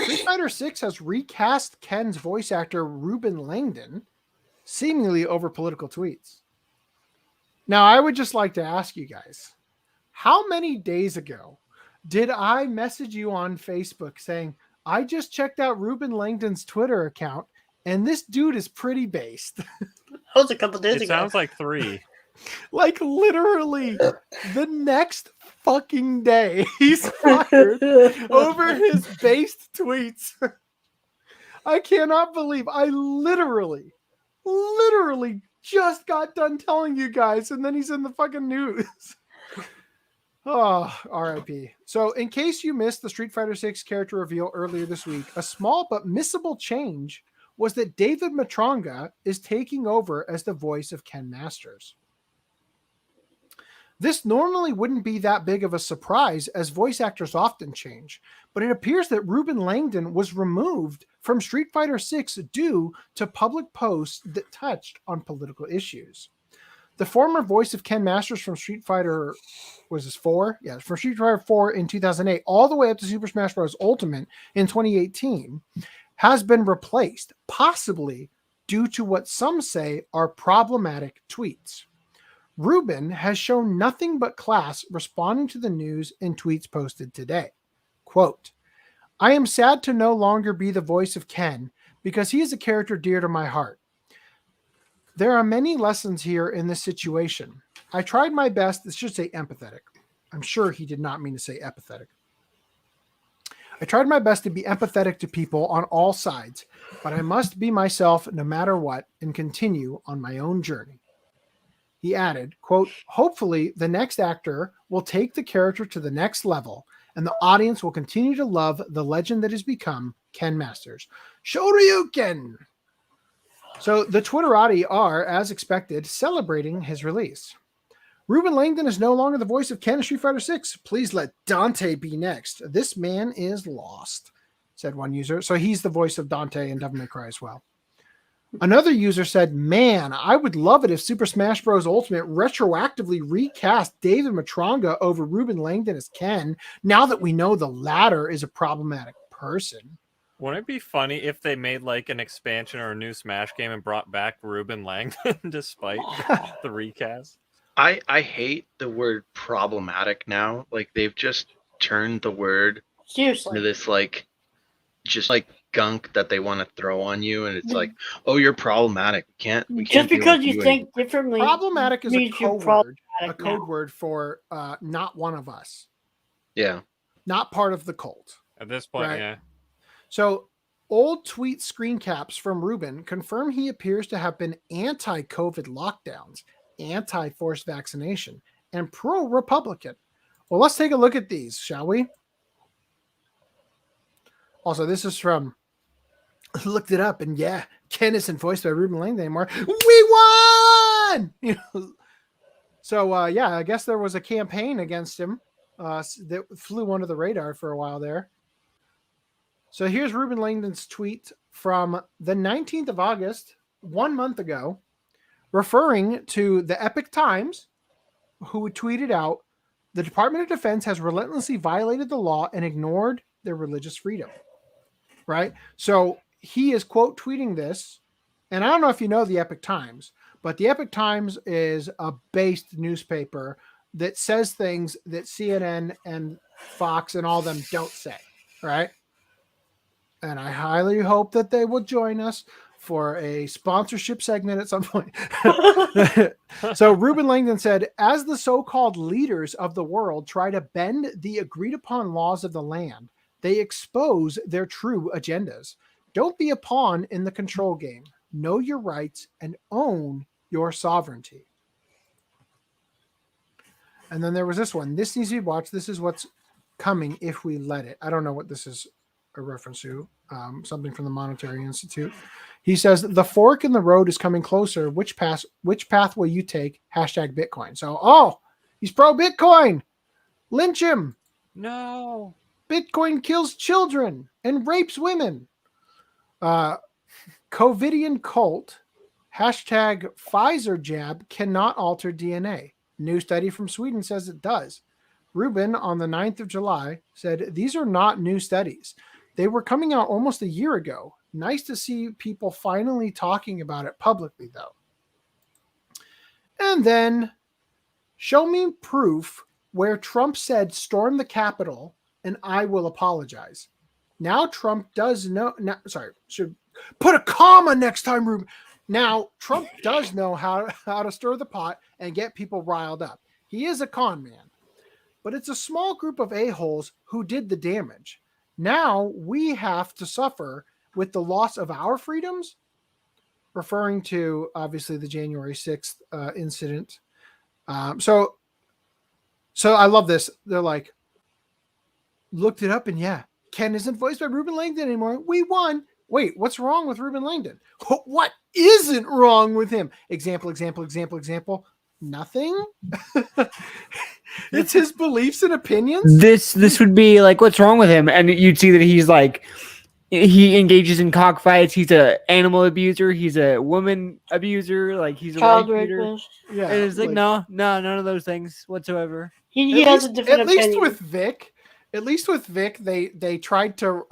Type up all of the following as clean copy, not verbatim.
Street Fighter 6 has recast Ken's voice actor Reuben Langdon, seemingly over political tweets. Now, I would just like to ask you guys, how many days ago did I message you on Facebook saying, I just checked out Reuben Langdon's Twitter account, and this dude is pretty based? That was a couple days It ago. sounds like 3. Like literally the next fucking day, he's fired over his based tweets. I cannot believe I literally just got done telling you guys, and then he's in the fucking news. Oh, RIP. So, in case you missed the Street Fighter 6 character reveal earlier this week, a small but missable change was that David Matronga is taking over as the voice of Ken Masters. This normally wouldn't be that big of a surprise, as voice actors often change, but it appears that Reuben Langdon was removed from Street Fighter 6 due to public posts that touched on political issues. The former voice of Ken Masters from Street Fighter, was this 4? Yeah, from Street Fighter 4 in 2008, all the way up to Super Smash Bros. Ultimate in 2018, has been replaced, possibly due to what some say are problematic tweets. Reuben has shown nothing but class responding to the news in tweets posted today. Quote, I am sad to no longer be the voice of Ken because he is a character dear to my heart. There are many lessons here in this situation. I tried my best. This should say empathetic. I'm sure he did not mean to say empathetic. I tried my best to be empathetic to people on all sides, but I must be myself no matter what and continue on my own journey. He added, quote, hopefully the next actor will take the character to the next level and the audience will continue to love the legend that has become Ken Masters. Shoryuken! So the Twitterati are, as expected, celebrating his release. Reuben Langdon is no longer the voice of Ken in Street Fighter 6. Please let Dante be next. This man is lost, said one user. So he's the voice of Dante in Devil May Cry as well. Another user said, man, I would love it if Super Smash Bros. Ultimate retroactively recast David Matronga over Reuben Langdon as Ken, now that we know the latter is a problematic person. Wouldn't it be funny if they made like an expansion or a new Smash game and brought back Reuben Langdon despite the recast? I hate the word problematic now. Like, they've just turned the word Seriously. into this, like, just like gunk that they want to throw on you, and it's like, oh, you're problematic. We can't Just deal because with you think differently. Problematic is a means you're code problematic word for not one of us. Yeah. Not part of the cult. At this point, Right. yeah. So old tweet screen caps from Reuben confirm he appears to have been anti-COVID lockdowns, anti-forced vaccination, and pro-Republican. Well, let's take a look at these, shall we? Also, this is from, looked it up, and yeah, Ken isn't voiced by Reuben Langdon anymore. We won! So, yeah, I guess there was a campaign against him that flew under the radar for a while there. So here's Reuben Langdon's tweet from the 19th of August, 1 month ago, referring to the Epic Times, who tweeted out, the Department of Defense has relentlessly violated the law and ignored their religious freedom. Right? So he is quote tweeting this, and I don't know if you know the Epic Times, but the Epic Times is a based newspaper that says things that CNN and Fox and all of them don't say, right? And I highly hope that they will join us for a sponsorship segment at some point. So Reuben Langdon said, as the so-called leaders of the world try to bend the agreed upon laws of the land, they expose their true agendas. Don't be a pawn in the control game. Know your rights and own your sovereignty. And then there was this one. This needs to be watched. This is what's coming if we let it. I don't know what this is a reference to. Something from the Monetary Institute. He says, the fork in the road is coming closer. Which path will you take? Hashtag Bitcoin. So, he's pro-Bitcoin. Lynch him. No. Bitcoin kills children and rapes women. COVIDian cult. Hashtag Pfizer jab cannot alter DNA. New study from Sweden says it does. Reuben, on the 9th of July, said, these are not new studies. They were coming out almost a year ago. Nice to see people finally talking about it publicly, though. And then, show me proof where Trump said, storm the Capitol and I will apologize. Now Trump does know. Should put a comma next time, Reuben. Now Trump does know how to stir the pot and get people riled up. He is a con man, but it's a small group of a-holes who did the damage. Now we have to suffer with the loss of our freedoms, referring to obviously the January 6th incident. So I love this. They're like, looked it up, and yeah, Ken isn't voiced by Reuben Langdon anymore. We won. Wait, what's wrong with Reuben Langdon? What isn't wrong with him? Example. Nothing. It's his beliefs and opinions. This would be like, what's wrong with him? And you'd see that he's like, he engages in cockfights. He's a animal abuser. He's a woman abuser. Like he's a Child wife beater. rapist. Yeah, And it's like, no, none of those things whatsoever. He has a different at least opinion. with Vic, they tried to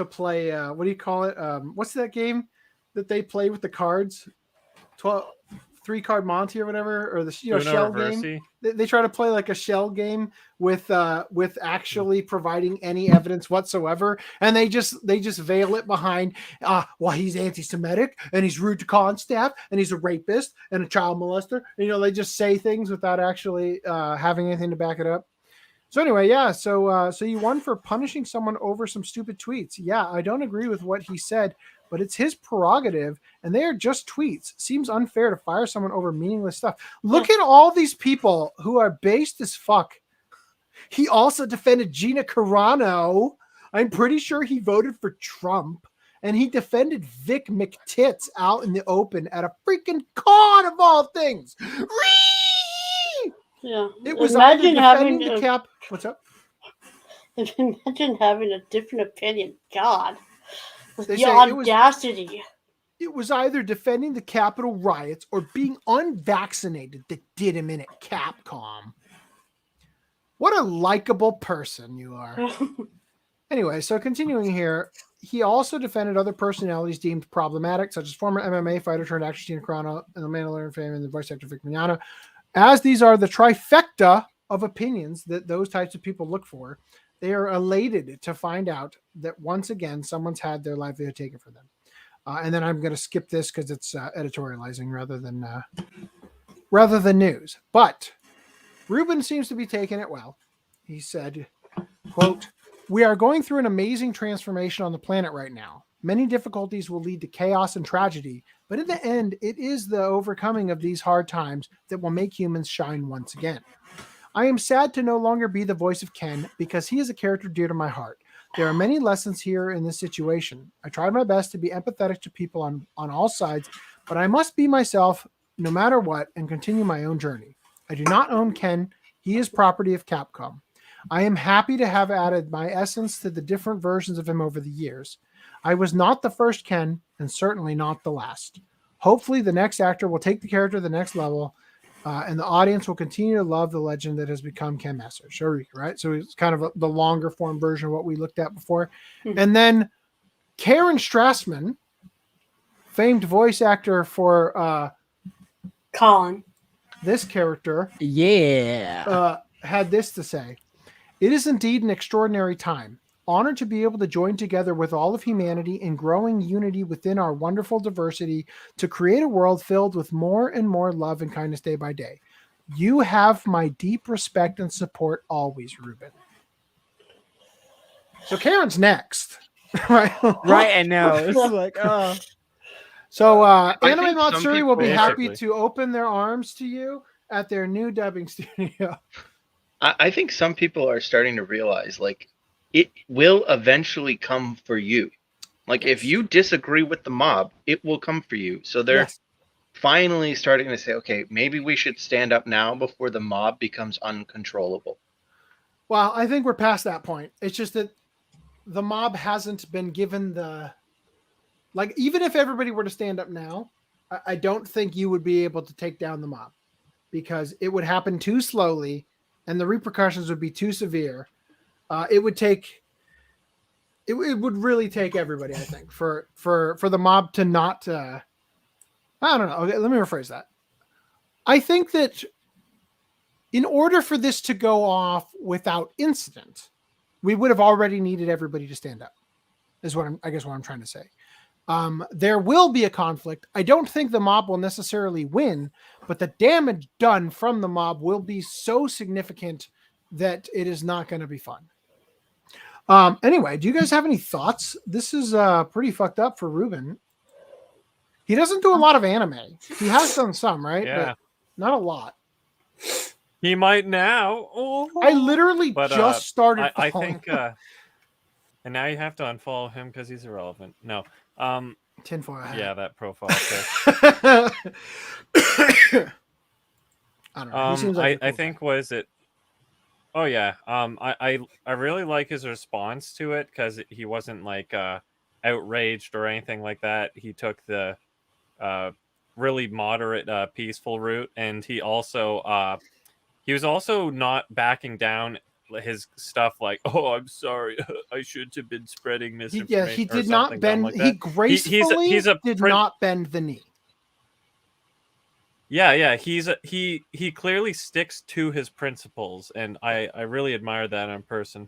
play what do you call it? What's that game that they play with the cards? 3-card Monty or whatever, or the shell game. They try to play like a shell game with actually providing any evidence whatsoever, and they just veil it behind well, he's anti-Semitic and he's rude to con staff and he's a rapist and a child molester. And, they just say things without actually having anything to back it up. So anyway, yeah. So you won for punishing someone over some stupid tweets. Yeah, I don't agree with what he said, but it's his prerogative, and they are just tweets. Seems unfair to fire someone over meaningless stuff. Look at all these people who are based as fuck. He also defended Gina Carano. I'm pretty sure he voted for Trump, and he defended Vic McTits out in the open at a freaking con of all things. Yeah. It was Imagine either having defending the cap. What's up? Imagine having a different opinion. God. They The say audacity. It was either defending the Capitol riots or being unvaccinated that did him in at Capcom. What a likable person you are. Anyway, so continuing here, he also defended other personalities deemed problematic, such as former MMA fighter turned actress Gina Carano and the Mandalorian fame and the voice actor Vic Mignogna. As these are the trifecta of opinions that those types of people look for, they are elated to find out that once again, someone's had their livelihood taken from them. And then I'm going to skip this because it's editorializing rather than news. But Reuben seems to be taking it well. He said, quote, "We are going through an amazing transformation on the planet right now. Many difficulties will lead to chaos and tragedy, but in the end, it is the overcoming of these hard times that will make humans shine once again. I am sad to no longer be the voice of Ken because he is a character dear to my heart. There are many lessons here in this situation. I tried my best to be empathetic to people on all sides, but I must be myself no matter what and continue my own journey. I do not own Ken. He is property of Capcom. I am happy to have added my essence to the different versions of him over the years. I was not the first Ken, and certainly not the last. Hopefully the next actor will take the character to the next level, and the audience will continue to love the legend that has become Ken Messer." Sure, right? So it's kind of the longer form version of what we looked at before. Mm-hmm. And then Karen Strassman, famed voice actor for Colin, this character, had this to say: "It is indeed an extraordinary time. Honored to be able to join together with all of humanity in growing unity within our wonderful diversity to create a world filled with more and more love and kindness day by day. You have my deep respect and support always, Reuben." So Karen's next. Right? Right, I know. It's like, oh. So think Anime some Matsuri will be people- happy to open their arms to you at their new dubbing studio. I think some people are starting to realize, like, it will eventually come for you. Like, if you disagree with the mob, it will come for you. So they're finally starting to say, okay, maybe we should stand up now before the mob becomes uncontrollable. Well, I think we're past that point. It's just that the mob hasn't been given the... Like, even if everybody were to stand up now, I don't think you would be able to take down the mob because it would happen too slowly and the repercussions would be too severe. It would take it would really take everybody, I think, for the mob to not. I don't know. Okay, let me rephrase that. I think that in order for this to go off without incident, we would have already needed everybody to stand up. Is what I guess what I'm trying to say. There will be a conflict. I don't think the mob will necessarily win, but the damage done from the mob will be so significant that it is not going to be fun. Anyway, do you guys have any thoughts? This is pretty fucked up for Reuben. He doesn't do a lot of anime. He has done some, right? Yeah. But not a lot. He might now. Oh. I literally But, just started I following think, and now you have to unfollow him because he's irrelevant. No. tinfoil hat. Yeah, that profile pic. I don't know. He seems like a I cool think guy. was it. Oh yeah. I really like his response to it because he wasn't like outraged or anything like that. He took the really moderate, peaceful route, and he also he was also not backing down his stuff like, oh, I'm sorry, I should have been spreading misinformation. He or did not something dumb bend. like He that. gracefully he's a did prin- not bend the knee. Yeah, he clearly sticks to his principles, and I really admire that in a person.